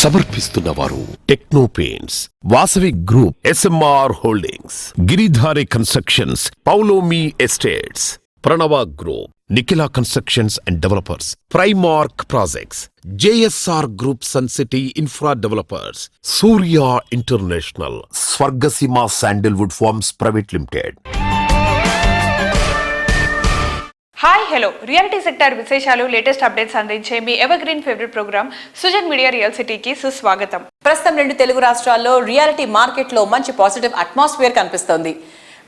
సమర్పిస్తున్నవారు techno paints, Vasavi group, SMR holdings, Giridhari constructions, Paulomi estates, Pranava group, Nikhila constructions and developers, Primark projects, JSR group, sun city infra developers, Surya international, Swargaseema sandalwood farms private limited. Hi hello, reality sector విశేషాలు, latest updates అందించే మీ evergreen favourite programme Sujan media real సిటీకి సుస్వాగతం. ప్రస్తుతం 2 తెలుగు రాష్ట్రాల్లో reality మార్కెట్లో మంచి positive atmosphere కనిపిస్తోంది.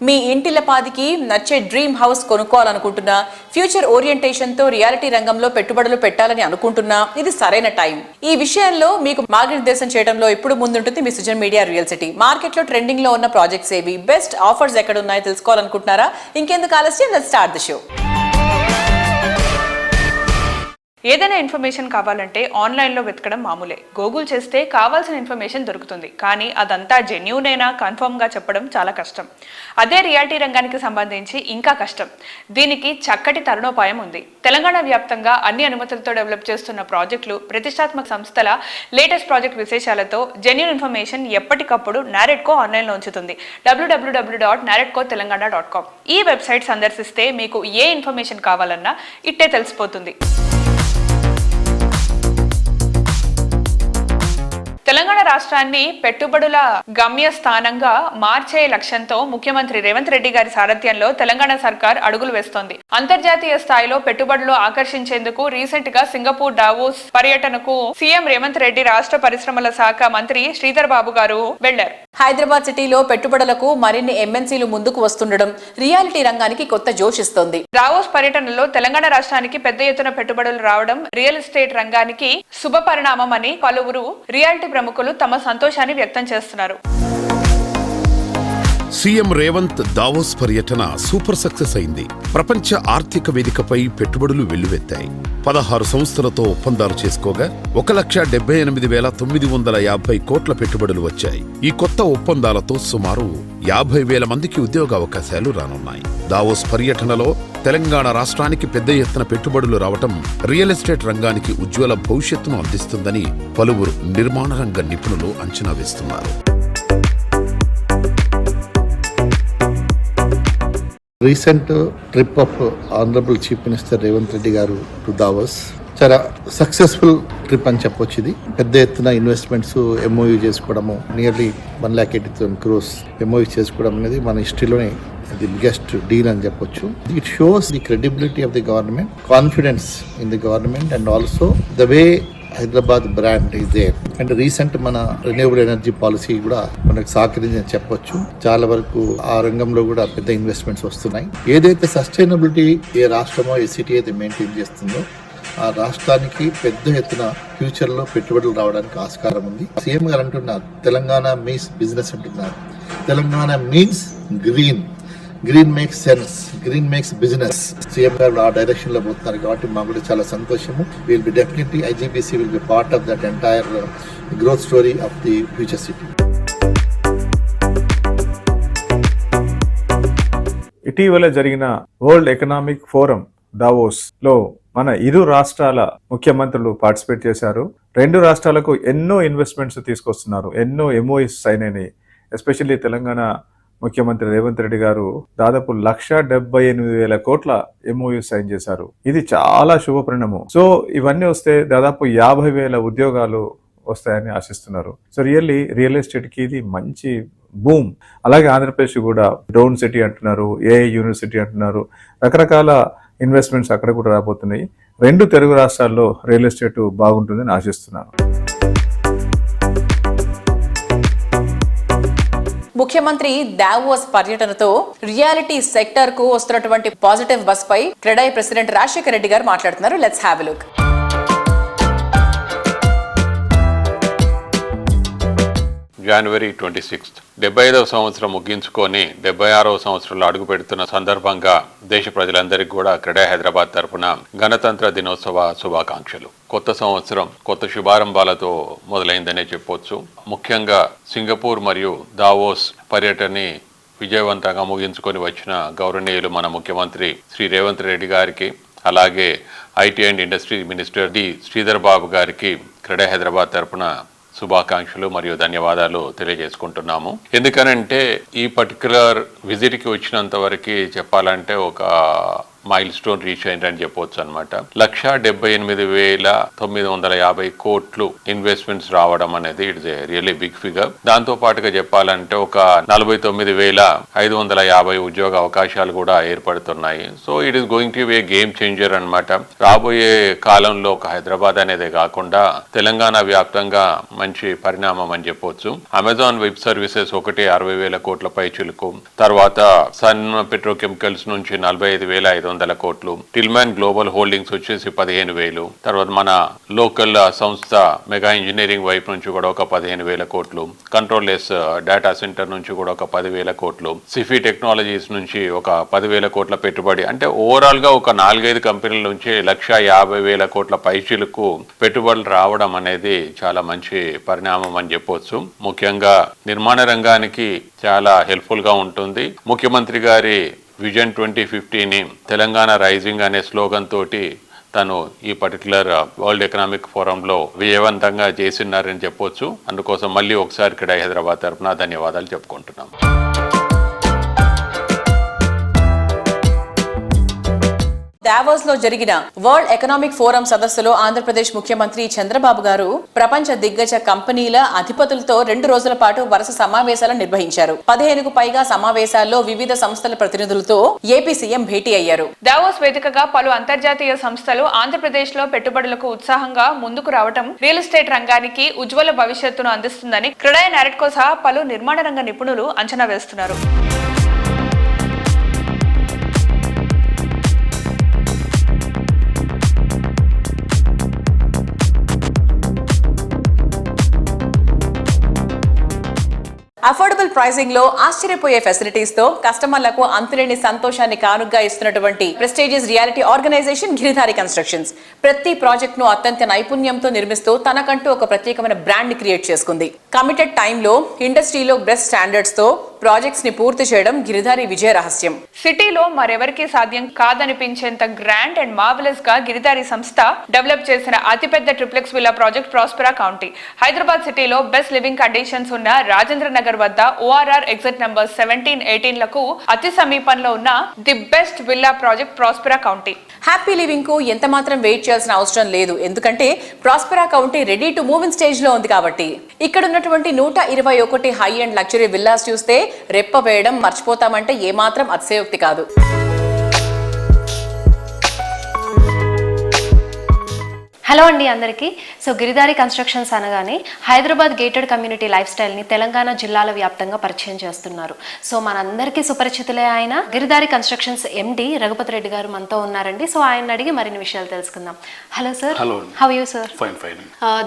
మీ ఇంటిల్లపాదికి నచ్చే డ్రీమ్ హౌస్ కొనుక్కోవాలనుకుంటున్నా, ఫ్యూచర్ ఓరియంటేషన్తో రియాలిటీ రంగంలో పెట్టుబడులు పెట్టాలని అనుకుంటున్నా, ఇది సరైన టైం. ఈ విషయంలో మీకు మార్గనిర్దేశం చేయడంలో ఇప్పుడు ముందుంటుంది మీ సుజన్ మీడియా రియల్ సిటీ. మార్కెట్లో ట్రెండింగ్ లో ఉన్న ప్రాజెక్ట్స్ ఏవి, బెస్ట్ ఆఫర్స్ ఎక్కడ ఉన్నాయో తెలుసుకోవాలనుకుంటున్నారా? ఇంకెందుకు ఆలస్యం, లెట్స్ స్టార్ట్ ది షో. ఏదైనా ఇన్ఫర్మేషన్ కావాలంటే ఆన్లైన్లో వెతకడం మామూలే. గూగుల్ చేస్తే కావాల్సిన ఇన్ఫర్మేషన్ దొరుకుతుంది, కానీ అదంతా జెన్యూనేనా కన్ఫర్మ్గా చెప్పడం చాలా కష్టం. అదే రియాలిటీ రంగానికి సంబంధించి ఇంకా కష్టం. దీనికి చక్కటి తరుణోపాయం ఉంది. తెలంగాణ వ్యాప్తంగా అన్ని అనుమతులతో డెవలప్ చేస్తున్న ప్రాజెక్టులు, ప్రతిష్టాత్మక సంస్థల లేటెస్ట్ ప్రాజెక్ట్ విశేషాలతో జెన్యూన్ ఇన్ఫర్మేషన్ ఎప్పటికప్పుడు నారెడ్కో ఆన్లైన్లో ఉంచుతుంది. www.naredcotelangana.com. ఈ వెబ్సైట్ సందర్శిస్తే మీకు ఏ ఇన్ఫర్మేషన్ కావాలన్నా ఇట్టే తెలిసిపోతుంది. తెలంగాణ రాష్ట్రాన్ని పెట్టుబడుల గమ్యస్థానంగా మార్చే లక్ష్యంతో ముఖ్యమంత్రి రేవంత్ రెడ్డి గారి సారథ్యంలో తెలంగాణ సర్కార్ అడుగులు వేస్తోంది. అంతర్జాతీయ స్థాయిలో పెట్టుబడులు ఆకర్షించేందుకు రీసెంట్ గా సింగపూర్ డావోస్ పర్యటనకు సీఎం రేవంత్ రెడ్డి, రాష్ట్ర పరిశ్రమల శాఖ మంత్రి శ్రీధర్ బాబు గారు వెళ్లారు. హైదరాబాద్ సిటీలో పెట్టుబడులకు మరిన్ని MNCలు ముందుకు వస్తుండడం రియాలిటీ రంగానికి కొత్త జోష్ ఇస్తోంది. డావోస్ పర్యటనలో తెలంగాణ రాష్ట్రానికి పెద్ద ఎత్తున పెట్టుబడులు రావడం రియల్ ఎస్టేట్ రంగానికి శుభ పరిణామం అని పలువురు రియాలిటీ ప్రముఖులు తమ సంతోషాన్ని వ్యక్తం చేస్తున్నారు. సీఎం రేవంత్ దావోస్ పర్యటన సూపర్ సక్సెస్ అయింది. ప్రపంచ ఆర్థిక వేదికపై పెట్టుబడులు వెల్లువెత్తాయి. 16 సంస్థలతో ఒప్పందాలు చేసుకోగా 1,78,950 కోట్ల పెట్టుబడులు వచ్చాయి. ఈ కొత్త ఒప్పందాలతో సుమారు 50,000 మందికి ఉద్యోగ అవకాశాలు రానున్నాయి. దావోస్ పర్యటనలో తెలంగాణ రాష్ట్రానికి పెద్ద ఎత్తున పెట్టుబడులు రావటం రియల్ ఎస్టేట్ రంగానికి ఉజ్వల భవిష్యత్తును అందిస్తుందని పలువురు నిర్మాణ రంగ నిపుణులు అంచనా వేస్తున్నారు. Recent trip of honourable chief minister Revanth Reddy గారు టు దావోస్ చాలా సక్సెస్ఫుల్ ట్రిప్ అని చెప్పొచ్చు. ఇది పెద్ద ఎత్తున ఇన్వెస్ట్మెంట్స్ MOU చేసుకోవడము, నియర్లీ 1,80,000 crores MOU చేసుకోవడం అనేది మన హిస్టరీలోనే ది బిగ్గెస్ట్ డీల్ అని చెప్పొచ్చు. It shows the credibility of the government, confidence in the government and also the way Hyderabad brand is there. And recent మన రెన్యూవబుల్ ఎనర్జీ పాలసీ కూడా మనకు సహకరించని చెప్పొచ్చు. చాలా వరకు ఆ రంగంలో కూడా పెద్ద ఇన్వెస్ట్మెంట్స్ వస్తున్నాయి. ఏదైతే సస్టైనబిలిటీ ఏ రాష్ట్రమో, ఏ సిటీ అయితే మెయింటైన్ చేస్తుందో ఆ రాష్ట్రానికి పెద్ద ఎత్తున ఫ్యూచర్ లో పెట్టుబడులు రావడానికి ఆస్కారం ఉంది. సీఎం గారు అంటున్నారు తెలంగాణ మీన్స్ బిజినెస్ అంటున్నారు. Telangana means green. Green makes sense, green makes business. CM గారు ఆ డైరెక్షన్ లో పోతున్నారు కాబట్టి మాకు కూడా చాలా సంతోషము. Will be definitely IGBC will be part of that entire growth story of the future city. ఇటీవల జరిగిన వరల్డ్ ఎకనామిక్ ఫోరం దావోస్ లో మన ఇరు రాష్ట్రాల ముఖ్యమంత్రులు పార్టిసిపేట్ చేశారు. 2 రాష్ట్రాలకు ఎన్నో ఇన్వెస్ట్మెంట్స్ తీసుకొస్తున్నారు, ఎన్నో MOUs సైన్ అయినాయి. ఎస్పెషల్లీ తెలంగాణ ముఖ్యమంత్రి రేవంత్ రెడ్డి గారు దాదాపు 1,78,000 కోట్ల MOU సైన్ చేశారు. ఇది చాలా శుభ పరిణామం. సో ఇవన్నీ వస్తే దాదాపు 50,000 ఉద్యోగాలు వస్తాయని ఆశిస్తున్నారు. సో రియల్ ఎస్టేట్ కి ఇది మంచి బూమ్. అలాగే ఆంధ్రప్రదేశ్ కూడా డ్రోన్ సిటీ అంటున్నారు, AI యూనివర్సిటీ అంటున్నారు, రకరకాల ఇన్వెస్ట్మెంట్స్ అక్కడ కూడా రాబోతున్నాయి. 2 తెలుగు రాష్ట్రాల్లో రియల్ ఎస్టేట్ బాగుంటుందని ఆశిస్తున్నాను. ముఖ్యమంత్రి దావోస్ పర్యటనతో రియాలిటీ సెక్టర్ కు వస్తున్నటువంటి పాజిటివ్ బస్ పై క్రెడాయి ప్రెసిడెంట్ రాజశేఖర్ రెడ్డి గారు మాట్లాడుతున్నారు. Let's have a look. జనవరి 26 75వ సంవత్సరం ముగించుకొని 76వ సంవత్సరంలో అడుగు పెడుతున్న సందర్భంగా దేశ ప్రజలందరికీ కూడా క్రెడాయి హైదరాబాద్ తరపున గణతంత్ర దినోత్సవ శుభాకాంక్షలు. కొత్త సంవత్సరం కొత్త శుభారంభాలతో మొదలైందనే చెప్పొచ్చు. ముఖ్యంగా సింగపూర్ మరియు దావోస్ పర్యటనని విజయవంతంగా ముగించుకొని వచ్చిన గౌరవనీయులు మన ముఖ్యమంత్రి శ్రీ రేవంత్ రెడ్డి గారికి, అలాగే IT and industry minister Sridhar Babu గారికి క్రెడాయి హైదరాబాద్ తరపున శుభాకాంక్షలు మరియు ధన్యవాదాలు తెలియజేసుకుంటున్నాము. ఎందుకనంటే ఈ పర్టికులర్ విజిట్ కి వచ్చినంత వరకు చెప్పాలంటే ఒక మైల్ స్టోన్ రీచ్ అయిందని చెప్పవచ్చు అనమాట. 1,78,950 కోట్లు ఇన్వెస్ట్మెంట్స్ రావడం అనేది it's a really big figure. దాంతో పాటుగా చెప్పాలంటే ఒక 49,550 ఉద్యోగ అవకాశాలు కూడా ఏర్పడుతున్నాయి. So it is going to be a game changer అనమాట. రాబోయే కాలంలో ఒక హైదరాబాద్ అనేదే కాకుండా తెలంగాణ వ్యాప్తంగా మంచి పరిణామం అని చెప్పొచ్చు. అమెజాన్ వెబ్ సర్వీసెస్ ఒకటి 60,000 కోట్ల పైచులకు, తర్వాత సన్ పెట్రోకెమికల్స్ నుంచి 45,500 కోట్లు, టిల్మాన్ గ్లోబల్ హోల్డింగ్స్ వచ్చేసి 15,000, తర్వాత మన లోకల్ సంస్థ మెగా ఇంజనీరింగ్ వైపు నుంచి కూడా ఒక 15,000 కోట్లు, కంట్రోల్లెస్ డేటా సెంటర్ నుంచి కూడా ఒక 10,000 కోట్లు, సిఫీ టెక్నాలజీస్ నుంచి ఒక 10,000 కోట్ల పెట్టుబడి. అంటే ఓవరాల్ గా ఒక 4-5 కంపెనీల నుంచి 1,50,000 కోట్ల పైచీలకు పెట్టుబడులు రావడం అనేది చాలా మంచి పరిణామం అని చెప్పొచ్చు. ముఖ్యంగా నిర్మాణ రంగానికి చాలా హెల్ప్ఫుల్ గా ఉంటుంది. ముఖ్యమంత్రి గారి విజన్ 2050ని తెలంగాణ రైజింగ్ అనే స్లోగన్ తోటి తను ఈ పర్టికులర్ వరల్డ్ ఎకనామిక్ ఫోరంలో విజయవంతంగా చేసినారని చెప్పొచ్చు. అందుకోసం మళ్ళీ ఒకసారి ఇక్కడ హైదరాబాద్ తరఫున ధన్యవాదాలు చెప్పుకుంటున్నాం. దావోస్ లో జరిగిన వరల్డ్ ఎకనామిక్ ఫోరం సదస్సులో ఆంధ్రప్రదేశ్ ముఖ్యమంత్రి చంద్రబాబు గారు ప్రపంచ దిగ్గజ కంపెనీల అధిపతులతో 2 రోజుల పాటు వరుస సమావేశాలను నిర్వహించారు. 15కు పైగా సమావేశాల్లో వివిధ సంస్థల ప్రతినిధులతో ఏపీ సీఎం భేటీ అయ్యారు. దావోస్ వేదికగా పలు అంతర్జాతీయ సంస్థలు ఆంధ్రప్రదేశ్ లో పెట్టుబడులకు ఉత్సాహంగా ముందుకు రావడం రియల్ ఎస్టేట్ రంగానికి ఉజ్వల భవిష్యత్తును అందిస్తుందని క్రెడాయ్ నారెట్కో సహా పలు నిర్మాణ రంగ నిపుణులు అంచనా వేస్తున్నారు. అఫోర్డబుల్ ప్రైసింగ్ లో ఆశ్చర్యపోయే ఫెసిలిటీస్ తో కస్టమర్లకు అంతులేని సంతోషాన్ని కానుగ్గా ఇస్తున్నటువంటి prestigious reality organization Giridhari constructions ప్రతి ప్రాజెక్ట్ ను అత్యంత నైపుణ్యంతో నిర్మిస్తూ తనకంటూ ఒక ప్రత్యేకమైన బ్రాండ్ ని క్రియేట్ చేసుకుంది. కమిటెడ్ టైంలో ఇండస్ట్రీలో బెస్ట్ స్టాండర్డ్స్ తో ప్రాజెక్ట్స్ ని పూర్తి చేయడం గిరిధారి విజయ రహస్యం. సిటీలో మరెవరికి సాధ్యం కాదనిపించేంత గ్రాండ్ అండ్ మార్వెలస్ గా గిరిధారి సంస్థ డెవలప్ చేసిన అతిపెద్ద triplex villa project Prospera county. Hyderabad సిటీలో బెస్ట్ లివింగ్ కండిషన్స్ ఉన్న రాజేంద్ర నగర్ వద్ద ORR ఎగ్జిట్ నంబర్ 17-18 లకు అతి సమీపంలో ఉన్న the best villa project Prospera county. Happy living కు ఎంత మాత్రం వెయిట్ చేయాల్సిన అవసరం లేదు. ఎందుకంటే Prospera county ready to move in stage లో ఉంది కాబట్టి. ఇక్కడ ఉన్నటువంటి 121 హై అండ్ లగ్జరీ విల్లాస్ చూస్తే రెప్ప వేయడం మర్చిపోతామంటే ఏమాత్రం అతిశయోక్తి కాదు. హలో అండి అందరికీ. సో గిరిధారి కన్స్ట్రక్షన్స్ అనగానే హైదరాబాద్ గేటెడ్ కమ్యూనిటీ లైఫ్ స్టైల్ని తెలంగాణ జిల్లాల వ్యాప్తంగా పరిచయం చేస్తున్నారు. సో మనందరికీ సుపరిచితులే ఆయన గిరిధారి కన్స్ట్రక్షన్స్ MD రఘుపతి రెడ్డి గారు మనతో ఉన్నారండి. సో ఆయన అడిగి మరిన్ని విషయాలు తెలుసుకుందాం. Hello sir. Hello. How you sir? Fine fine.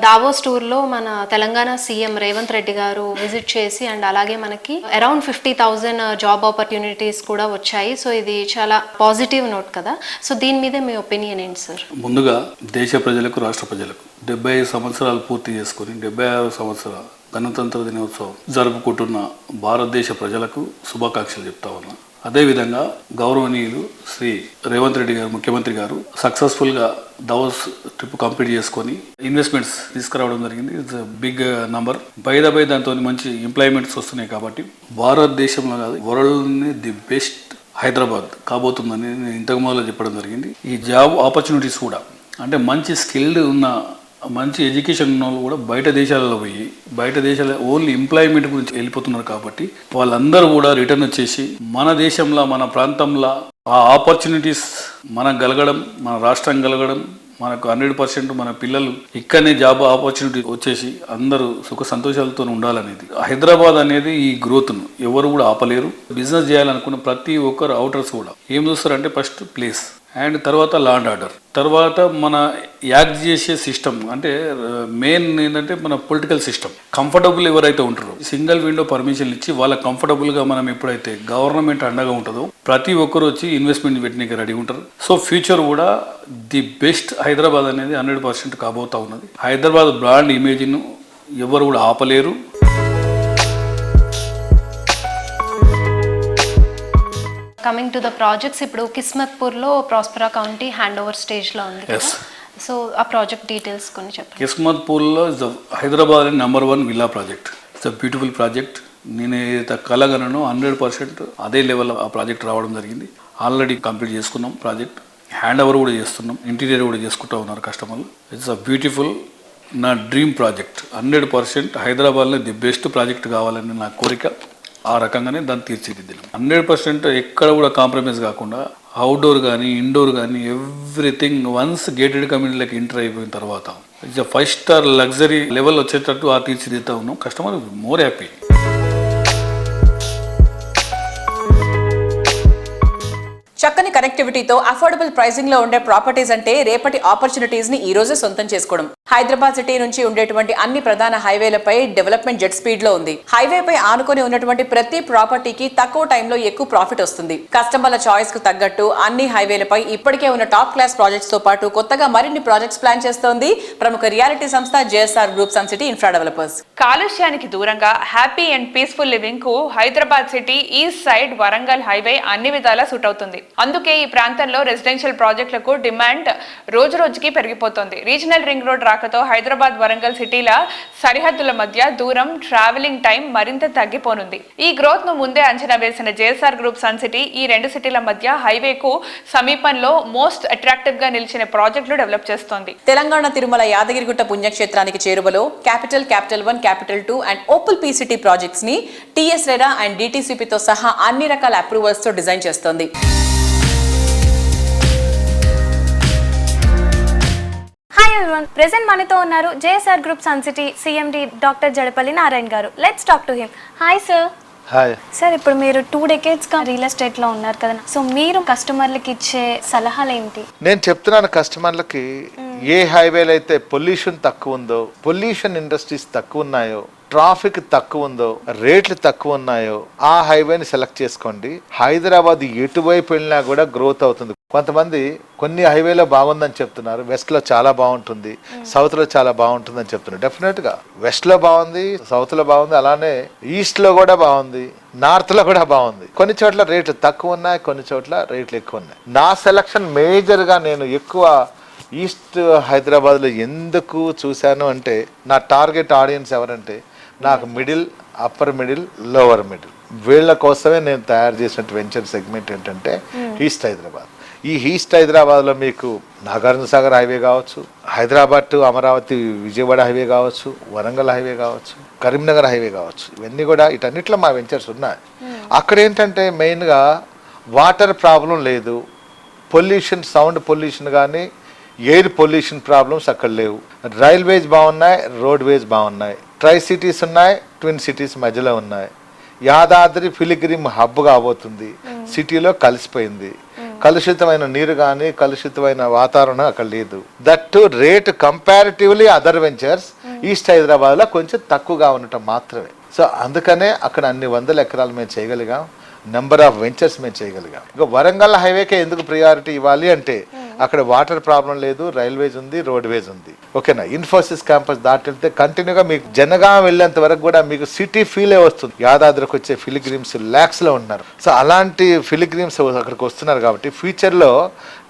Davos టూర్లో మన తెలంగాణ సీఎం రేవంత్ రెడ్డి గారు విజిట్ చేసి అండ్ అలాగే మనకి అరౌండ్ 50,000 జాబ్ ఆపర్చునిటీస్ కూడా వచ్చాయి. సో ఇది చాలా పాజిటివ్ నోట్ కదా. సో దీని మీద మీ ఒపీనియన్ ఏంటి సార్? ముందుగా దేశ ప్రజలకు, రాష్ట్ర ప్రజలకు 75 సంవత్సరాలు పూర్తి చేసుకుని 76వ సంవత్సర గణతంత్ర దినోత్సవం జరుపుకుంటున్న భారతదేశ ప్రజలకు శుభాకాంక్షలు చెప్తా ఉన్నా. అదేవిధంగా గౌరవనీయులు శ్రీ రేవంత్ రెడ్డి గారు ముఖ్యమంత్రి గారు సక్సెస్ఫుల్గా దావోస్ ట్రిప్ కంప్లీట్ చేసుకొని ఇన్వెస్ట్మెంట్స్ తీసుకురావడం జరిగింది. It's big number. బై దాంతో మంచి ఎంప్లాయ్మెంట్స్ వస్తున్నాయి కాబట్టి భారతదేశంలో కాదు వరల్డ్ని ది బెస్ట్ హైదరాబాద్ కాబోతుందని నేను ఇంతకు మొదలు చెప్పడం జరిగింది. ఈ జాబ్ ఆపర్చునిటీస్ కూడా అంటే మంచి స్కిల్డ్ ఉన్న మంచి ఎడ్యుకేషన్ ఉన్న వాళ్ళు కూడా బయట దేశాలలో పోయి బయట దేశాల ఓన్లీ ఎంప్లాయ్మెంట్ గురించి వెళ్ళిపోతున్నారు కాబట్టి వాళ్ళందరూ కూడా రిటర్న్ వచ్చేసి మన దేశంలో మన ప్రాంతంలో ఆ ఆపర్చునిటీస్ మనకు గలగడం, మన రాష్ట్రం గలగడం, మనకు 100% మన పిల్లలు ఇక్కడనే జాబ్ ఆపర్చునిటీ వచ్చేసి అందరూ సుఖ సంతోషాలతో ఉండాలనేది. హైదరాబాద్ అనేది ఈ గ్రోత్ను ఎవరు కూడా ఆపలేరు. బిజినెస్ చేయాలనుకున్న ప్రతి ఒక్కరు అవుటర్స్ కూడా ఏం చూస్తారంటే ఫస్ట్ ప్లేస్ అండ్ తర్వాత లా అండ్ ఆర్డర్, తర్వాత మన యాక్ట్ చేసే సిస్టమ్ అంటే మెయిన్ ఏంటంటే మన పొలిటికల్ సిస్టమ్. కంఫర్టబుల్ ఎవరైతే ఉంటారో సింగిల్ విండో పర్మిషన్లు ఇచ్చి వాళ్ళ కంఫర్టబుల్గా మనం ఎప్పుడైతే గవర్నమెంట్ అండగా ఉంటుందో ప్రతి ఒక్కరు వచ్చి ఇన్వెస్ట్మెంట్ పెట్టడానికి రెడీ ఉంటారు. సో ఫ్యూచర్ కూడా ది బెస్ట్ హైదరాబాద్ అనేది 100% కాబోతా ఉన్నది. హైదరాబాద్ బ్రాండ్ ఇమేజ్ను ఎవరు కూడా ఆపలేరు. కమింగ్ టు ద ప్రాజెక్ట్స్, ఇప్పుడు కిస్మత్పూర్లో ప్రాస్పెరా కౌంటీ హ్యాండ్ ఓవర్ స్టేజ్లో ఉంది కదా. సో ఆ ప్రాజెక్ట్ డీటెయిల్స్ కొన్ని చెప్పండి. కిస్మత్ పూల్లో is the Hyderabad #1 villa project. It's a beautiful project. నేను ఏదైతే కలగనో 100% అదే లెవెల్ ఆ ప్రాజెక్ట్ రావడం జరిగింది. ఆల్రెడీ కంప్లీట్ చేసుకున్నాం ప్రాజెక్ట్. హ్యాండ్ ఓవర్ కూడా చేస్తున్నాం. ఇంటీరియర్ కూడా చేసుకుంటూ ఉన్నారు కస్టమర్లు. ఇట్స్ అ బ్యూటిఫుల్ నా డ్రీమ్ ప్రాజెక్ట్. 100% హైదరాబాద్లో ది బెస్ట్ ప్రాజెక్ట్ కావాలని నా కోరిక. ఆ రకంగానే దాన్ని తీర్చిదిద్దాం. 100% ఎక్కడ కూడా కాంప్రమైజ్ కాకుండా అవుట్డోర్ కానీ ఇండోర్ కానీ ఎవ్రీథింగ్ వన్స్ గేటెడ్ కమ్యూనిటీలోకి ఎంటర్ అయిపోయిన తర్వాత ఇట్స్ 5 స్టార్ లగ్జరీ లెవెల్ వచ్చేటట్టు ఆ తీర్చిదిద్దుతా ఉన్నాం. Customer more happy. చక్కని కనెక్టివిటీతో అఫోర్డబుల్ ప్రైసింగ్ లో ఉండే ప్రాపర్టీస్ అంటే రేపటి ఆపర్చునిటీస్ ని ఈ రోజే సొంతం చేసుకోవడం. హైదరాబాద్ సిటీ నుంచి ఉండేటువంటి అన్ని ప్రధాన హైవేలపై డెవలప్మెంట్ జెట్ స్పీడ్ లో ఉంది. హైవేపై ఆనుకొని ఉన్నటువంటి ప్రతి ప్రాపర్టీకి తక్కువ టైంలో ఎక్కువ ప్రాఫిట్ వస్తుంది. కస్టమర్ల చాయిస్ కు తగ్గట్టు అన్ని హైవేలపై ఇప్పటికే ఉన్న టాప్ క్లాస్ ప్రాజెక్ట్స్ తో పాటు కొత్తగా మరిన్ని ప్రాజెక్ట్స్ ప్లాన్ చేస్తోంది ప్రముఖ రియాలిటీ సంస్థ JSR group sun city infra developers. కాలుష్యానికి దూరంగా హ్యాపీ అండ్ పీస్ఫుల్ లివింగ్ కు Hyderabad city east side Warangal highway అన్ని విధాలా సూట్ అవుతుంది. అందుకే ఈ ప్రాంతంలో రెసిడెన్షియల్ ప్రాజెక్టులకు డిమాండ్ రోజు రోజుకి పెరిగిపోతుంది. రీజనల్ రింగ్ రోడ్ రాకతో హైదరాబాద్ వరంగల్ సిటీల సరిహద్దుల మధ్య దూరం, ట్రావెలింగ్ టైం మరింత తగ్గిపోనుంది. ఈ గ్రోత్ ను ముందే అంచనా వేసిన జేఎస్ఆర్ గ్రూప్ సన్ సిటీ ఈ రెండు సిటీల మధ్య హైవేకు సమీపంలో మోస్ట్ అట్రాక్టివ్ గా నిలిచిన ప్రాజెక్టులు డెవలప్ చేస్తోంది. తెలంగాణ తిరుమల యాదగిరిగుట్ట పుణ్యక్షేత్రానికి చేరువలో capital 1, capital 2 and opal P city projects ని టీఎస్ రెరా అండ్ డిటిసిపితో సహా అన్ని రకాల అప్రూవల్స్ తో డిజైన్ చేస్తోంది. హాయ్ ఎవ్రీవన్, ప్రెజెంట్ మనతో ఉన్నారు JSR group sun city CMD doctor Jadapalli Narayana గారు. Let's talk to him. Hi sir. Hi sir, ఇప్పుడు మీరు 2 decades గా రియల్ ఎస్టేట్ లో ఉన్నారు కదా, సో మీరు కస్టమర్లకి ఇచ్చే సలహాలు ఏంటి? నేను చెప్తున్నాను కస్టమర్లకి, ఏ హైవేలో అయితే పొల్యూషన్ తక్కువ ఉందో, పొల్యూషన్ ఇండస్ట్రీస్ తక్కువ ఉన్నాయో, ట్రాఫిక్ తక్కువ ఉందో, రేట్లు తక్కువ ఉన్నాయో ఆ హైవేని సెలెక్ట్ చేసుకోండి. హైదరాబాద్ ఎటువైపు వెళ్ళినా కూడా గ్రోత్ అవుతుంది. కొంతమంది కొన్ని హైవేలో బాగుందని చెప్తున్నారు, వెస్ట్ లో చాలా బాగుంటుంది, సౌత్ లో చాలా బాగుంటుంది అని చెప్తున్నారు. డెఫినెట్ గా వెస్ట్ లో బాగుంది, సౌత్ లో బాగుంది, అలానే ఈస్ట్ లో కూడా బాగుంది, నార్త్ లో కూడా బాగుంది. కొన్ని చోట్ల రేట్లు తక్కువ ఉన్నాయి, కొన్ని చోట్ల రేట్లు ఎక్కువ ఉన్నాయి. నా సెలక్షన్ మేజర్ గా నేను ఎక్కువ ఈస్ట్ హైదరాబాద్లో ఎందుకు చూశాను అంటే, నా టార్గెట్ ఆడియన్స్ ఎవరంటే నాకు middle, upper middle, lower middle, వీళ్ళ కోసమే నేను తయారు చేసిన వెంచర్ సెగ్మెంట్ ఏంటంటే ఈస్ట్ హైదరాబాద్. ఈ ఈస్ట్ హైదరాబాద్లో మీకు నాగార్జున సాగర్ హైవే కావచ్చు, హైదరాబాద్ టు అమరావతి విజయవాడ హైవే కావచ్చు, వరంగల్ హైవే కావచ్చు, కరీంనగర్ హైవే కావచ్చు, ఇవన్నీ కూడా వీటన్నిటిలో మా వెంచర్స్ ఉన్నాయి. అక్కడ ఏంటంటే మెయిన్గా వాటర్ ప్రాబ్లం లేదు, పొల్యూషన్, సౌండ్ పొల్యూషన్ కానీ ఎయిర్ పొల్యూషన్ ప్రాబ్లమ్స్ అక్కడ లేవు. రైల్వేస్ బాగున్నాయి, రోడ్వేస్ బాగున్నాయి, ట్రై సిటీస్ ఉన్నాయి, ట్విన్ సిటీస్ మధ్యలో ఉన్నాయి. యాదాద్రి పిలిగ్రిమ్ హబ్ కాబోతుంది, సిటీలో కలిసిపోయింది. కలుషితమైన నీరు కానీ కలుషితమైన వాతావరణం అక్కడ లేదు. That rate comparatively other ventures east హైదరాబాద్లో కొంచెం తక్కువగా ఉండటం మాత్రమే. సో అందుకనే అక్కడ అన్ని వందల ఎకరాలు మేము చేయగలిగాం, నెంబర్ ఆఫ్ వెంచర్స్ మేము చేయగలిగాం. ఇంకా వరంగల్ హైవేకే ఎందుకు ప్రియారిటీ ఇవ్వాలి అంటే అక్కడ వాటర్ ప్రాబ్లం లేదు, రైల్వేస్ ఉంది, రోడ్వేస్ ఉంది. ఓకేనా, ఇన్ఫోసిస్ క్యాంపస్ దాటి వెళ్తే కంటిన్యూగా మీకు జనగాం వెళ్ళేంత వరకు కూడా మీకు సిటీ ఫీలే వస్తుంది. యాదాద్రికి వచ్చే ఫిలిగ్రిమ్స్ ల్యాక్స్లో ఉన్నారు. సో అలాంటి ఫిలిగ్రిమ్స్ అక్కడికి వస్తున్నారు కాబట్టి ఫ్యూచర్లో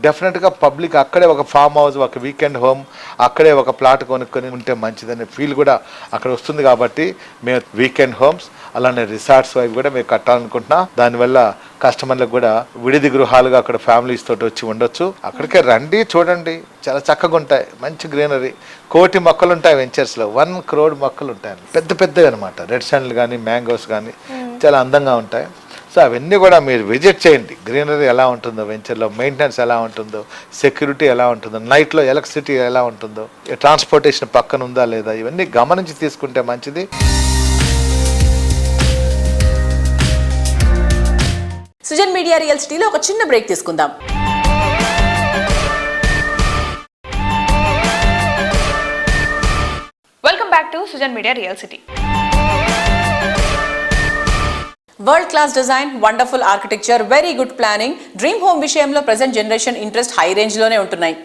డెఫినెట్గా పబ్లిక్ అక్కడే ఒక ఫామ్ హౌస్, ఒక వీకెండ్ హోమ్, అక్కడే ఒక ప్లాట్ కొనుక్కొని ఉంటే మంచిదనే ఫీల్ కూడా అక్కడ వస్తుంది. కాబట్టి మేము వీకెండ్ హోమ్స్ అలానే రిసార్ట్స్ అవి కూడా మేము కట్టాలనుకుంటున్నాం. దానివల్ల కస్టమర్లకు కూడా విడిది గృహాలుగా అక్కడ ఫ్యామిలీస్ తోటి వచ్చి ఉండొచ్చు. అక్కడికే రండి, చూడండి, చాలా చక్కగా ఉంటాయి, మంచి గ్రీనరీ, 1,000,000 మొక్కలు ఉంటాయి వెంచర్స్లో, 1 crore మొక్కలు ఉంటాయి, పెద్ద పెద్దవి అనమాట. రెడ్ శాండిల్ కానీ మ్యాంగోస్ కానీ చాలా అందంగా ఉంటాయి. సో అవన్నీ కూడా మీరు విజిట్ చేయండి. గ్రీనరీ ఎలా ఉంటుందో, వెంచర్లో మెయింటెనెన్స్ ఎలా ఉంటుందో, సెక్యూరిటీ ఎలా ఉంటుందో, నైట్లో ఎలక్ట్రిసిటీ ఎలా ఉంటుందో, ట్రాన్స్పోర్టేషన్ పక్కన ఉందా లేదా, ఇవన్నీ గమనించి తీసుకుంటే మంచిది. సుజన్ మీడియా రియల్ సిటీలో ఒక చిన్న బ్రేక్ తీసుకుందాం. Welcome back to Sujan media real city. World class design, wonderful architecture, very good planning, dream home విషయంలో present generation interest high range లోనే ఉంటున్నాయి.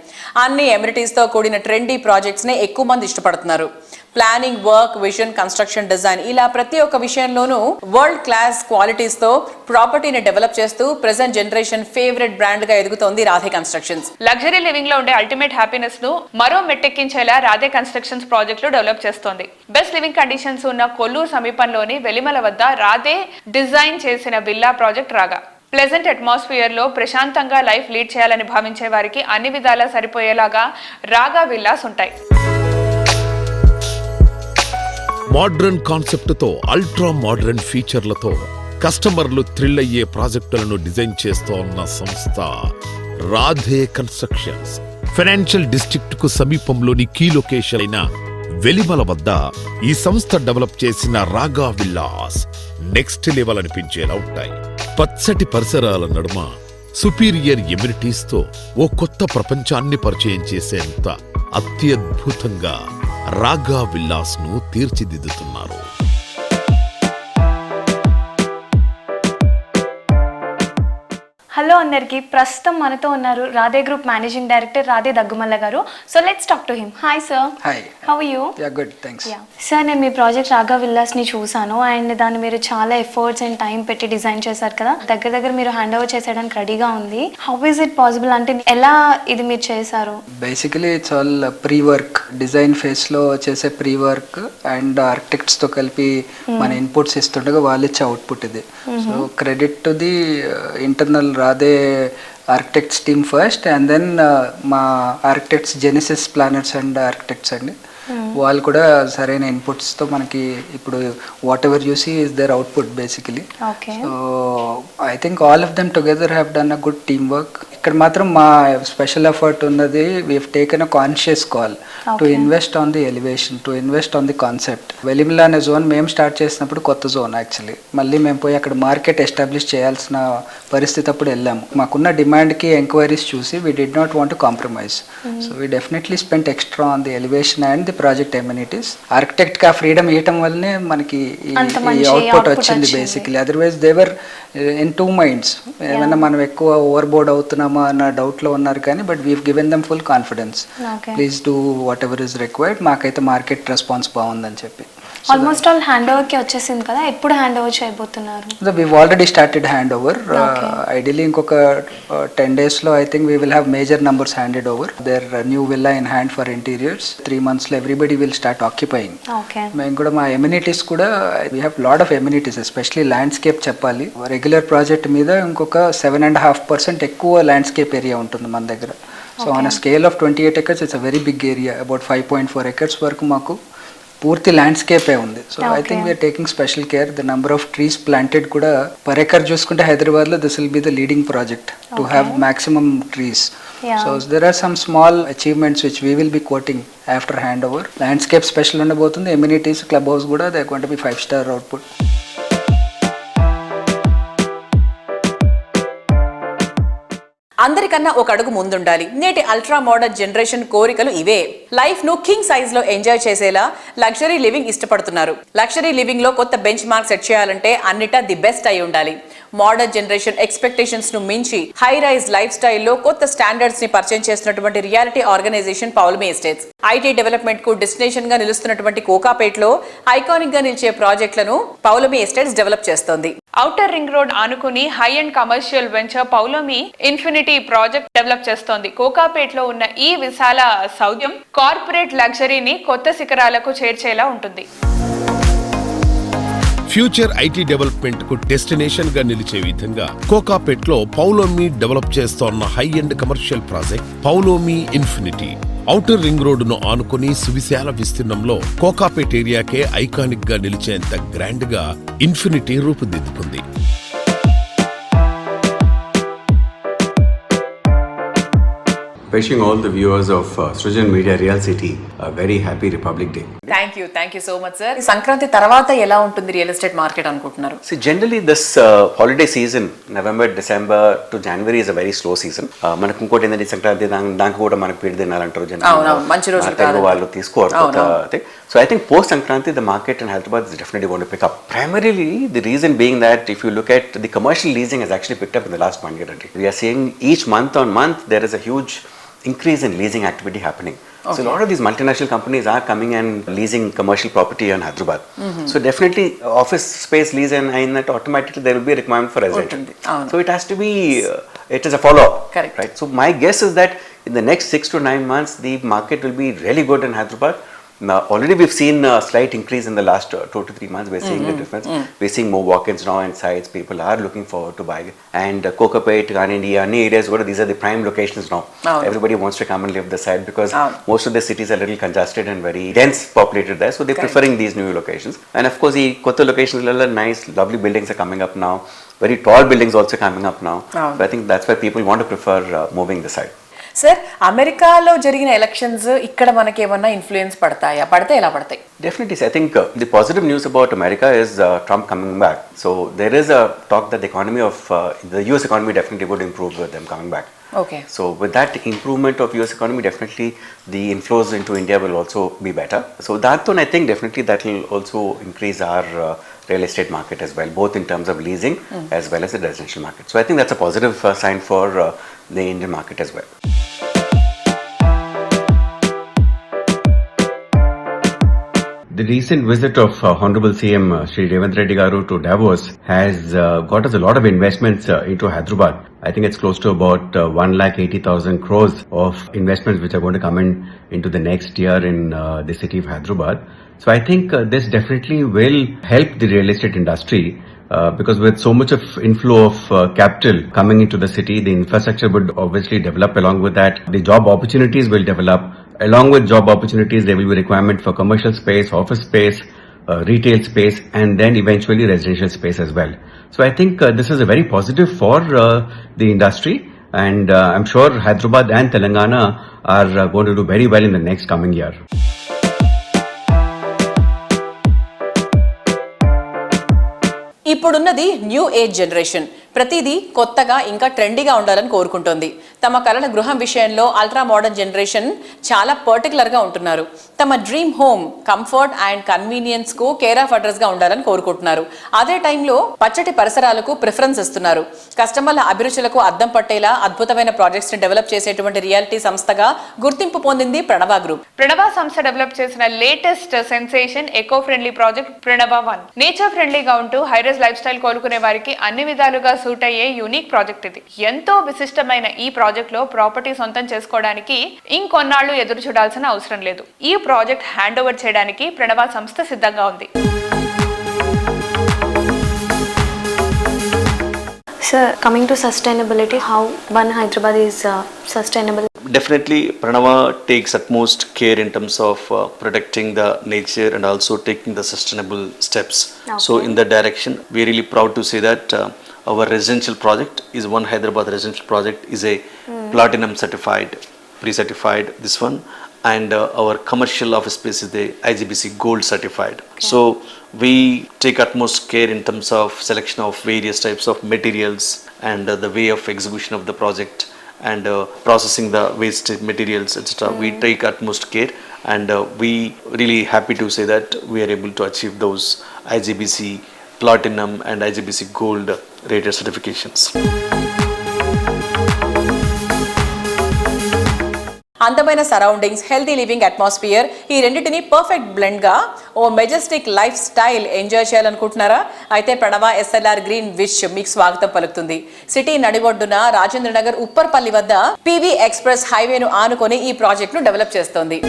అన్ని ఎమ్యూనిటీస్ తో కూడిన ట్రెండీ ప్రాజెక్ట్స్ నే ఎక్కువ మంది ఇష్టపడుతున్నారు. Planning, work, vision, construction, design ఇలా ప్రతి ఒక్క విషయంలోనూ వరల్డ్ క్లాస్ క్వాలిటీస్ తో ప్రాపర్టీని డెవలప్ చేస్తూ ప్రెసెంట్ జనరేషన్ ఫేవరెట్ బ్రాండ్ గా ఎదుగుతోంది రాధే కన్స్ట్రక్షన్స్. లగ్జరీ లివింగ్ లో ఉండే అల్టిమేట్ హ్యాపీనెస్ ను మరో మెట్టెక్కించేలా రాధే కన్స్ట్రక్షన్స్ ప్రాజెక్టులు డెవలప్ చేస్తోంది. బెస్ట్ లివింగ్ కండిషన్స్ ఉన్న కొల్లూరు సమీపంలోని వెలిమల వద్ద రాధే డిజైన్ చేసిన విల్లా ప్రాజెక్ట్ రాగా. ప్లెజెంట్ అట్మాస్ఫియర్ లో ప్రశాంతంగా లైఫ్ లీడ్ చేయాలని భావించే వారికి అన్ని విధాలా సరిపోయేలాగా రాగా విల్లాస్ ఉంటాయి. మోడ్రన్ కాన్సెప్ట్ తో అల్ట్రా మోడ్రన్ ఫీచర్లతో కస్టమర్లు థ్రిల్ అయ్యే ప్రాజెక్టులను డిజైన్ చేస్తోన్న సంస్థ రాధే కన్స్ట్రక్షన్స్. ఫైనాన్షియల్ డిస్ట్రిక్ట్ కు సమీపంలోని కీ లొకేషన్ అయిన వెలిమల వద్ద ఈ సంస్థ డెవలప్ చేసిన రాగా విల్లాస్ నెక్స్ట్ లెవెల్ అనిపించేలా ఉంటాయి. పచ్చటి పరిసరాల నడుమ సుపీరియర్ ఎమ్యూనిటీస్ తో ఓ కొత్త ప్రపంచాన్ని పరిచయం చేసేంత అత్యద్భుతంగా రాగా విల్లాస్ ను తీర్చిదిద్దుతున్నారు. హలో అందరికీ, ప్రస్తుతం మనతో ఉన్నారు Radhe group managing director Radhe Daggumalla గారు. So let's talk to him. Hi sir. Hi. How are you? Yeah good, thanks. Sir, నేను మీ ప్రాజెక్ట్ రాగా విల్లాస్ని చూసాను అండ్ దాన్ని మీరు చాలా ఎఫర్ట్స్ అండ్ టైం పెట్టి డిజైన్ చేశారు కదా. దగ్గర మీరు హ్యాండ్ ఓవర్ చేసేయడానికి రెడీగా ఉంది. హౌ ఈజ్ ఇట్ పాసిబుల్, అంటే ఎలా ఇది మీరు చేశారు? Basically it's all pre work, design face లో చేసే ప్రీ వర్క్ అండ్ ఆర్కిటెక్ట్స్ తో కలిపి మన ఇన్పుట్స్ ఇస్తుండగా వాళ్ళు ఇచ్చే అవుట్పుట్ ఇది. So credit to the internal Radhe architects team first and then మా architects Genesis planners and architects అండి. వాళ్ళు కూడా సరైన ఇన్పుట్స్తో మనకి ఇప్పుడు whatever you see is there output basically. So I think all of them together have done a good team work. ఇక్కడ మాత్రం మా స్పెషల్ ఎఫర్ట్ ఉన్నది, we have taken a conscious call to invest on the elevation, to invest on the concept. వెలిమిలా అనే zone మేము start చేసినప్పుడు కొత్త zone actually. మళ్ళీ మేము పోయి అక్కడ మార్కెట్ ఎస్టాబ్లిష్ చేయాల్సిన పరిస్థితి అప్పుడు వెళ్ళాము. మాకున్న డిమాండ్కి ఎంక్వైరీస్ చూసి we did not want to compromise. So we definitely spent extra on the elevation and the project amenities. ఆర్కిటెక్ట్కి ఆ ఫ్రీడమ్ ఇవ్వటం వల్లనే మనకి ఈ అవుట్పుట్ వచ్చింది basically. Otherwise they were in two minds, ఏమైనా మనం ఎక్కువ ఓవర్ బోర్డ్ అవుతున్నామా అన్న డౌట్లో ఉన్నారు. కానీ but we given them full confidence, please do whatever is required. మాకైతే మార్కెట్ రెస్పాన్స్ బాగుందని చెప్పి. ఆల్మోస్ట్ ఆల్ హ్యాండ్ ఓవర్కి వచ్చేసింది కదా, ఎప్పుడు హ్యాండ్ ఓవర్ చేయబోతున్నారు? We've already started hand over. Ideally ఇంకొక 10 days లో I think we will have major numbers handed over. There new villa in hand for interiors. 3 months లో ఎవ్రీబడి విల్ స్టార్ట్ ఆక్యుపైయింగ్. మేము కూడా మా ఎమ్యూనిటీస్ కూడా we have lot of amenities, especially landscape చెప్పాలి. Regular project మీద ఇంకొక 7.5% ఎక్కువ landscape area ఉంటుంది మన దగ్గర. So on a scale of 28 acres it's a very big area. About 5.4 acres వరకు మాకు పూర్తి ల్యాండ్స్కేపే ఉంది. So I think we're taking special care. The number of trees planted కూడా పర్ ఎకర్ చూసుకుంటే హైదరాబాద్లో this will be the leading project to have maximum trees. So there are some small achievements which we will be quoting after handover. Landscape special ఉండబోతుంది. Amenities, club house కూడా they are going to be 5-star output. అందరికన్నా ఒక అడుగు ముందుండాలి. నేటి ultra modern generation కోరికలు ఇవే. Life ను king size లో ఎంజాయ్ చేసేలా లగ్జరీ లివింగ్ ఇష్టపడుతున్నారు. లగ్జరీ లివింగ్ లో కొత్త బెంచ్ మార్క్ సెట్ చేయాలంటే అన్నిటా ది బెస్ట్ అయి ఉండాలి. మోడర్న్ జనరేషన్ ఎక్స్పెక్టేషన్స్ ను మించి హై రైజ్ లైఫ్ స్టైల్లో కొత్త స్టాండర్డ్స్ ని పరిచయం చేస్తున్నటువంటి reality organisation Paulomi estates. IT development కు డెస్టినేషన్ గా నిలుస్తున్నటువంటి కోకాపేట్లో ఐకానిక్ గా నిలిచే ప్రాజెక్టులను పౌలమీ ఎస్టేట్స్ డెవలప్ చేస్తోంది. ఔటర్ రింగ్ రోడ్ ఆనుకుని high and commercial venture Paulomi infinity project develop చేస్తోంది. కోకాపేట్లో ఉన్న ఈ విశాల సౌధ్యం కార్పొరేట్ లగ్జరీని కొత్త శిఖరాలకు చేర్చేలా ఉంటుంది. ఫ్యూచర్ ఐటీ డెవలప్మెంట్ కు డెస్టినేషన్ గా నిలిచే విధంగా కోకాపేట్ లో పౌలోమీ డెవలప్ చేస్తోన్న high end commercial project Paulomi infinity outer ring రోడ్డును ఆనుకుని సువిశాల విస్తీర్ణంలో కోకాపేట్ ఏరియాకే ఐకానిక్ గా నిలిచేంత గ్రాండ్ గా ఇన్ఫినిటీ రూపుదిద్దుకుంది. Wishing all the viewers of Srijan Media Real City a very happy Republic Day. Thank you so much sir. Sankranti తర్వాత ఎలా ఉంటుంది రియల్ ఎస్టేట్ మార్కెట్ అనుకుంటున్నారు? See, generally this holiday season, November, December to January is a very slow season. మనకు ఇంకోటి ఏంటంటే సంక్రాంతి దానికి కూడా మనకు పీడి తినాలంటారు మంచి రోజు వాళ్ళు తీసుకోవాలి. So I think post Sankranti the market in Hyderabad is definitely going to pick up. Primarily the reason being that if you look at the commercial leasing has actually picked up in the last 1 year. We are seeing each month on month there is a huge increase in leasing activity happening. So a lot of these multinational companies are coming and leasing commercial property in Hyderabad. So definitely office space lease and that automatically there will be a requirement for residential. So it has to be, it is a follow-up. Correct. Right? So my guess is that in the next 6 to 9 months, the market will be really good in Hyderabad. Now, already we've seen a slight increase in the last 2 to 3 months. We're seeing the difference. We're seeing more walk-ins now and sites. People are looking forward to buy. And Kokapet, Ganindi, any areas, these are the prime locations now. Everybody wants to come and live the side because most of the cities are a little congested and very dense populated there. So they're preferring these new locations. And of course, the Kotta locations are nice, lovely buildings are coming up now. Very tall buildings also coming up now. So I think that's why people want to prefer moving the side. Sir, అమెరికాలో జరిగిన elections ఇక్కడ మనకి ఏమన్నా influence పడతాయా? పడితే ఎలా పడతాయి? Definitely. I think the positive news about America is Trump coming back. So there is a talk that the economy of the US economy definitely would improve with them coming back. Okay. So with that improvement of US economy, definitely the inflows into India will also be better. So that one, I think definitely that will also increase our real estate market as well, both in terms of leasing as well as the residential market. So I think that's a positive sign for the Indian market as well. The recent visit of Honorable CM Shri Revanth Reddy Garu to Davos has got us a lot of investments into Hyderabad. I think it's close to about 1,80,000 crores of investments which are going to come into the next year in the city of Hyderabad. So I think this definitely will help the real estate industry because with so much of inflow of capital coming into the city, the infrastructure would obviously develop along with that. The job opportunities will develop. Along with job opportunities, there will be requirement for commercial space, office space, retail space, and then eventually residential space as well. So I think this is a very positive for the industry, and I'm sure Hyderabad and Telangana are going to do very well in the next coming year. ఇప్పుడున్నది new age generation. ప్రతిదీ కొత్తగా ఇంకా ట్రెండీగా ఉండాలని కోరుకుంటోంది. తమ కలల గృహం విషయంలో అల్ట్రా మోడర్న్ జనరేషన్ చాలా పర్టికులర్గా ఉంటున్నారు. తమ డ్రీమ్ హోమ్ కంఫర్ట్ అండ్ కన్వీనియన్స్కు కేర్ ఆఫ్ అడ్రస్గా ఉండాలని కోరుకుంటున్నారు. అదే టైంలో పచ్చటి పరిసరాలకు ప్రిఫరెన్స్ ఇస్తున్నారు. కస్టమర్ల అభిరుచులకు అద్దం పట్టేలా అద్భుతమైన ప్రాజెక్ట్స్ని డెవలప్ చేసేటువంటి రియాలిటీ సంస్థగా గుర్తింపు పొందింది ప్రణవ గ్రూప్. ప్రణవ సంస్థ డెవలప్ చేసిన latest sensation eco friendly project Pranava 1. Nature ఫ్రెండ్లీగా ఉంటూ హైరైజ్ లైఫ్ స్టైల్ కోరుకునే వారికి అన్ని విధాలుగా సూట్ అయ్యే యూనిక్ ప్రాజెక్ట్ ఇది. ఎంతో విశిష్టమైన ఈ ప్రాజెక్ట్ లో ప్రాపర్టీ సొంతం చేసుకోవడానికి ఇంకొన్నాళ్లు ఎదురు చూడాల్సిన అవసరం లేదు. ఈ ప్రాజెక్ట్ హ్యాండ్ ఓవర్ చేయడానికి ప్రణవ సంస్థ సిద్ధంగా ఉంది. Sir, coming to sustainability, how One Hyderabad is sustainable? Definitely, Pranava takes utmost care in terms of protecting the nature and also taking the sustainable steps. Okay. So, in that direction, we are really proud to say that our residential project is One Hyderabad residential project is a platinum certified, pre-certified this one, and our commercial office space is the IGBC gold certified. Okay. So, we take utmost care in terms of selection of various types of materials and the way of execution of the project and processing the waste materials, etc. We take utmost care, and we really happy to say that we are able to achieve those IGBC Platinum and IGBC Gold rated certifications. అందమైన surroundings, healthy living atmosphere, ఈ రెండింటిని perfect బ్లెండ్గా ఓ Majestic life style enjoy చేయాలనుకుంటున్నారా? అయితే ప్రణవ SLR green wish మీకు స్వాగతం పలుకుతుంది. City నడిబొడ్డున రాజేంద్రనగర్ ఉప్పర్పల్లి వద్ద PV ఎక్స్ప్రెస్ హైవేను ఆనుకొని ఈ ప్రాజెక్టును డెవలప్ చేస్తోంది.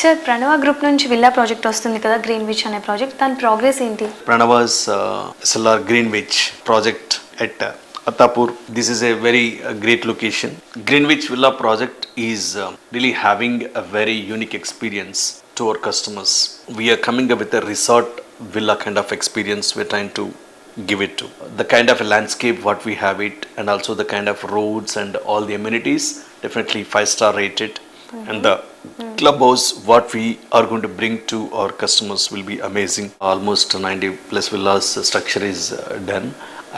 సార్, ప్రణవ గ్రూప్ నుంచి విల్లా ప్రాజెక్ట్ వస్తుంది కదా, గ్రీన్ విచ్ అనే ప్రాజెక్ట్, దాని ప్రోగ్రెస్ ఏంటి? Pranava's SLR Greenwich project at Attapur. This is a very great location. Greenwich Villa project is really having a very unique experience to our customers. We are coming up with a resort villa kind of experience we're trying to give it to. The kind of a landscape what we have it, and also the kind of roads and all the amenities, definitely 5-star rated. And the clubhouse what we are going to bring to our customers will be amazing. Almost 90 plus villas structure is done,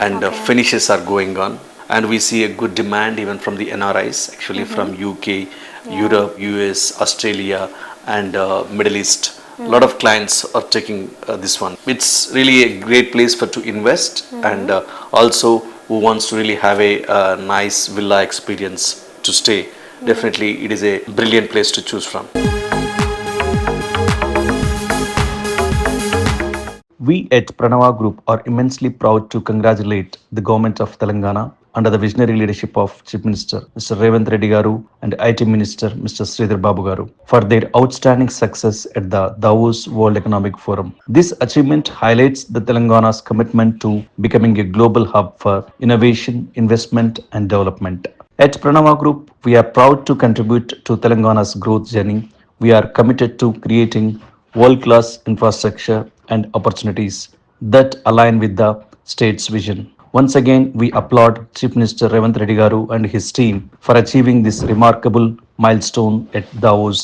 and finishes are going on, and we see a good demand even from the NRIs actually from UK, Europe, US, Australia, and Middle East. A lot of clients are taking this one. It's really a great place for to invest, and also who wants to really have a nice villa experience to stay, definitely it is a brilliant place to choose from. We at Pranava Group are immensely proud to congratulate the Government of Telangana under the visionary leadership of Chief Minister Mr. Revanth Reddy Garu and IT Minister Mr. Sridhar Babu Garu for their outstanding success at the Davos World Economic Forum. This achievement highlights the Telangana's commitment to becoming a global hub for innovation, investment and development. At Pranava Group, we are proud to contribute to Telangana's growth journey. We are committed to creating world-class infrastructure and opportunities that align with the state's vision. Once again, we applaud Chief Minister Revanth Reddy Garu and his team for achieving this remarkable milestone at Davos.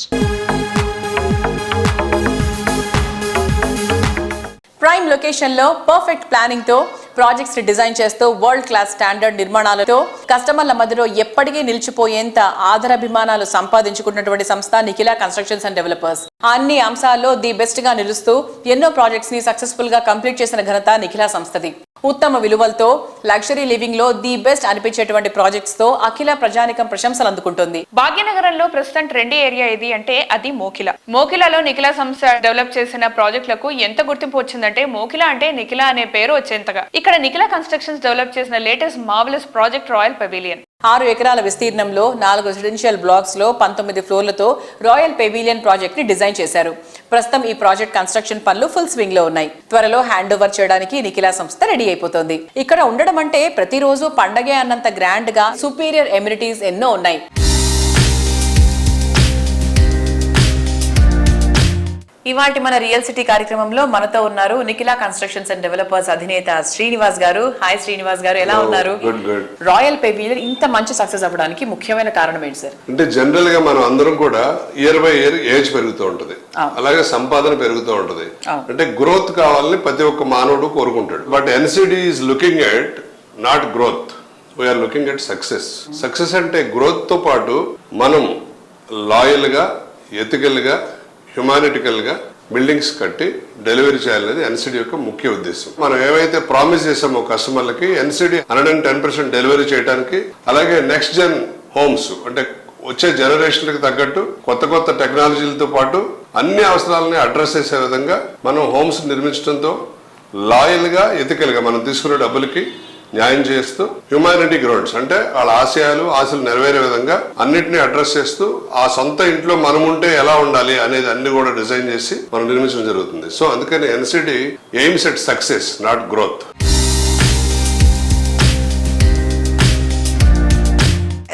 Prime లొకేషన్లో perfect ప్లానింగ్తో projects design చేస్తూ world class standard నిర్మాణాలతో కస్టమర్ల మధ్యలో ఎప్పటికీ నిలిచిపోయేంత ఆదరాభిమానాలు సంపాదించుకున్నటువంటి సంస్థ Nikhila constructions and developers. అన్ని అంశాల్లో the best గా నిలుస్తూ ఎన్నో ప్రాజెక్ట్స్ ని సక్సెస్ఫుల్ గా కంప్లీట్ చేసిన ఘనత నిఖిల సంస్థది. ఉత్తమ విలువలతో లగ్జరీ లివింగ్ లో ది బెస్ట్ అనిపించేటువంటి ప్రాజెక్ట్స్ తో అఖిల ప్రజానికం ప్రశంసలు అందుకుంటుంది. భాగ్యనగరంలో ప్రస్తుతం ట్రెండీ ఏరియా ఏది అంటే అది మోకిల. మోకిలలో నిఖిల సంస్థ డెవలప్ చేసిన ప్రాజెక్టులకు ఎంత గుర్తింపు వచ్చిందంటే మోకిల అంటే నిఖిల అనే పేరు వచ్చేంతగా. ఇక్కడ నిఖిల కన్స్ట్రక్షన్స్ డెవలప్ చేసిన latest marvellous project royal pavilion. 6 ఎకరాల విస్తీర్ణంలో 4 రెసిడెన్షియల్ బ్లాక్స్ లో 19 ఫ్లోర్లతో రాయల్ పెవిలియన్ ప్రాజెక్ట్ ని డిజైన్ చేశారు. ప్రస్తుతం ఈ ప్రాజెక్ట్ కన్స్ట్రక్షన్ పనులు ఫుల్ స్వింగ్ లో ఉన్నాయి. త్వరలో హ్యాండ్ ఓవర్ చేయడానికి నిఖిల సంస్థ రెడీ అయిపోతుంది. ఇక్కడ ఉండడం అంటే ప్రతిరోజు పండగే అన్నంత గ్రాండ్ గా సుపీరియర్ ఎమ్యూనిటీస్ ఎన్నో ఉన్నాయి. ఇవాల్టి మన రియల్ సిటీ కార్యక్రమంలో మనతో ఉన్నారు నిఖిల కన్స్ట్రక్షన్స్ అండ్ డెవలపర్స్ అధినేత శ్రీనివాస్ గారు. హాయ్ శ్రీనివాస్ గారు, ఎలా ఉన్నారు? రాయల్ పెవిలియన్ ఇంత మంచి సక్సెస్ అవ్వడానికి ముఖ్యమైన కారణం ఏంటి సార్? అంటే జనరల్ గా మనం అందరం కూడా ఇయర్ బై ఇయర్ ఏజ్ పెరుగుతూ ఉంటది, అలాగే సంపాదన పెరుగుతూ ఉంటది. అంటే గ్రోత్ కావాలని ప్రతి ఒక్క మానవుడు కోరుకుంటాడు. But NCD is looking at not growth, we're looking at success. Success అంటే గ్రోత్ తో పాటు మనం లాయల్ గా, ఎథికల్ గా, హ్యుమానిటికల్ గా బిల్డింగ్స్ కట్టి డెలివరీ చేయాలనేది ఎన్సిడి యొక్క ముఖ్య ఉద్దేశం. మనం ఏవైతే ప్రామిస్ చేసామో కస్టమర్లకి ఎన్సిడి 110% డెలివరీ చేయడానికి, అలాగే నెక్స్ట్ జెన్ హోమ్స్ అంటే వచ్చే జనరేషన్లకు తగ్గట్టు కొత్త కొత్త టెక్నాలజీలతో పాటు అన్ని అవసరాలని అడ్రస్ చేసే విధంగా మనం హోమ్స్ నిర్మించడంతో లాయల్ గా, ఎథికల్ గా మనం తీసుకునే డబ్బులకి న్యాయం చేస్తూ హ్యుమానిటీ గ్రౌండ్స్ అంటే వాళ్ళ ఆశలు నెరవేరే విధంగా అన్నిటినీ అడ్రస్ చేస్తూ ఆ సొంత ఇంట్లో మనం ఉంటే ఎలా ఉండాలి అనేది అన్ని కూడా డిజైన్ చేసి మనం నిర్మించడం జరుగుతుంది. సో అందుకని NCD AIIMS at success not growth.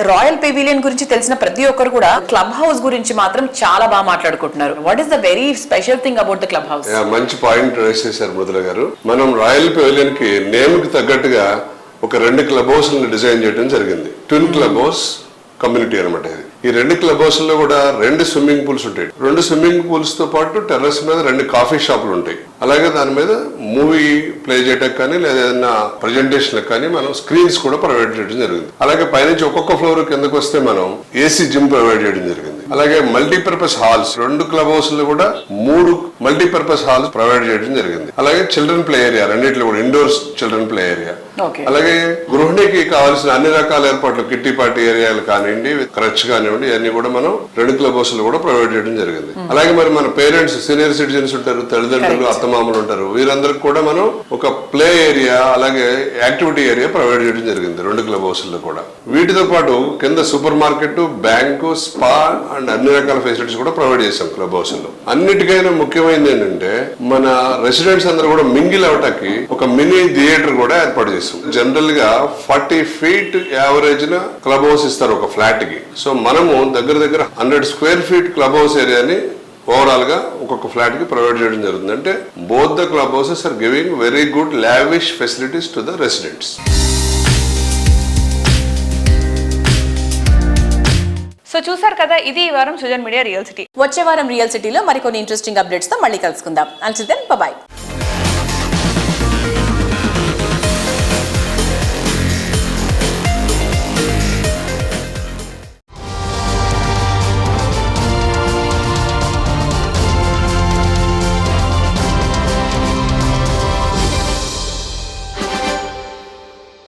Royal pavilion గురించి తెలిసిన ప్రతి ఒక్కరు కూడా క్లబ్ హౌస్ గురించి మాత్రం చాలా బాగా మాట్లాడుకుంటున్నారు. What is the very special thing about the club house? మంచి పాయింట్ రైస్ చేశారు మృదుల గారు. మనం రాయల్ పెవిలియన్ కి నేమ్ కి తగ్గట్టుగా ఒక 2 క్లబ్ హౌస్ డిజైన్ చేయడం జరిగింది. ట్విన్ క్లబ్ హౌస్ కమ్యూనిటీ అనమాట ఇది. ఈ 2 క్లబ్ హౌస్ లో కూడా 2 స్విమ్మింగ్ పూల్స్ ఉంటాయి. 2 స్విమ్మింగ్ పూల్స్ తో పాటు టెర్రస్ మీద 2 కాఫీ షాపులు ఉంటాయి. అలాగే దాని మీద మూవీ ప్లే చేయడానికి కానీ లేదా ఏదైనా ప్రజెంటేషన్ కానీ మనం స్క్రీన్స్ కూడా ప్రొవైడ్ చేయడం జరిగింది. అలాగే పైనుంచి ఒక్కొక్క ఫ్లోర్ కిందకు వస్తే మనం ఏసీ జిమ్ ప్రొవైడ్ చేయడం జరిగింది. అలాగే మల్టీపర్పస్ హాల్స్ 2 క్లబ్ హౌస్ లో కూడా 3 మల్టీపర్పస్ హాల్స్ ప్రొవైడ్ చేయడం జరిగింది. అలాగే చిల్డ్రన్ ప్లే ఏరియా రెండిట్లో కూడా ఇండోర్స్ చిల్డ్రన్ ప్లే ఏరియా, అలాగే గృహిణికి కావాల్సిన అన్ని రకాల ఏర్పాట్లు కిట్టి పార్టీ ఏరియాలు కానివ్వండి, క్రచ్ కానివ్వండి, ఇవన్నీ కూడా మనం 2 క్లబ్ హౌస్ లో కూడా ప్రొవైడ్ చేయడం జరిగింది. అలాగే మరి మన పేరెంట్స్, సీనియర్ సిటిజన్స్ ఉంటారు, తల్లిదండ్రులు, అత్తమామలు ఉంటారు, వీరందరికి కూడా మనం ఒక ప్లే ఏరియా అలాగే యాక్టివిటీ ఏరియా ప్రొవైడ్ చేయడం జరిగింది 2 క్లబ్ హౌస్ లో కూడా. వీటితో పాటు కింద super market, bank, spa and అన్ని రకాల ఫెసిలిటీస్ కూడా ప్రొవైడ్ చేశాం క్లబ్ హౌస్ లో. అన్నిటికైనా ముఖ్యమైనది ఏంటంటే మన రెసిడెంట్స్ అందరూ కూడా మింగిల్ అవటానికి ఒక మినీ థియేటర్ కూడా ఏర్పాటు చేశాం. జనరల్ గా 40 feet యావరేజ్ న క్లబ్ హౌస్ ఇస్తారు ఒక ఫ్లాట్ కి. సో మనము దగ్గర 100 square feet క్లబ్ హౌస్ ఏరియాని ఓవరాల్ గా ఒక్కొక్క ఫ్లాట్ కి ప్రొవైడ్ చేయడం జరుగుతుంది. అంటే both the club houses are giving very good lavish facilities to the residents. So చూసారు కదా, ఇది ఈ వారం సోషల్ మీడియా రియల్ సిటీ. వచ్చే వారం రియల్ సిటీలో మరికొన్ని ఇంట్రెస్టింగ్ అప్డేట్స్ తో మళ్ళీ కలుసుకుందాం. Until then by.